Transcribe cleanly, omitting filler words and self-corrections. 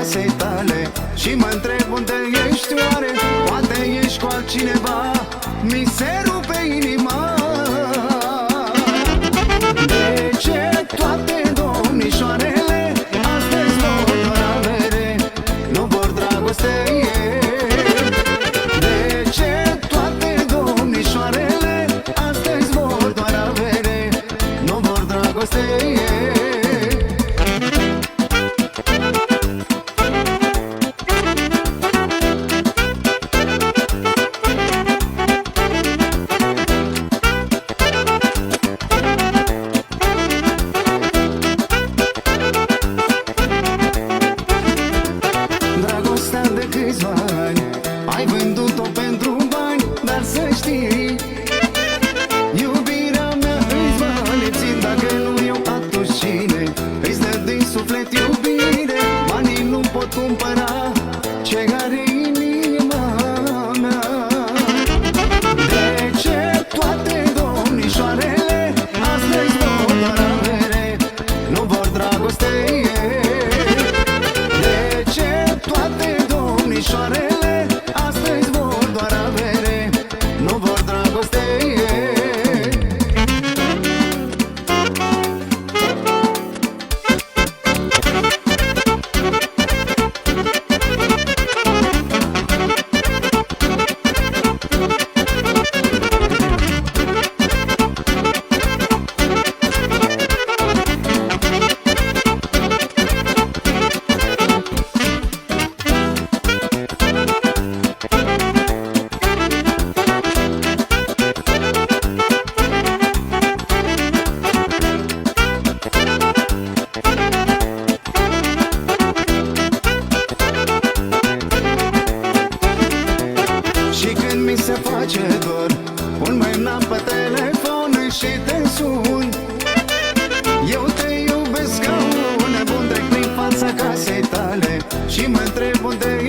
casei tale și mă întreb unde ești oare. Poate ești cu altcineva, mi se rupe inima. De ce toate domnișoarele astăzi vor doar avere, nu vor dragoste? De ce toate domnișoarele astăzi vor doar avere, nu vor dragoste? Dragostea de câțiva ani ai vândut-o pentru bani, dar să știi, iubirea mea îți va lipsi. Dacă nu eu, atunci cine îți dă din suflet iubire? Banii nu pot cumpăra ce are inima mea. De ce toate domnișoarele astăzi vor doar avere, nu vor dragoste? De ce toate domnișoarele astăzi vor doar avere, nu vor dragoste? Și când mi se face dor, pun mâna pe telefon și te sun. Eu te iubesc ca un nebun, trec prin fața casei tale și mă întreb unde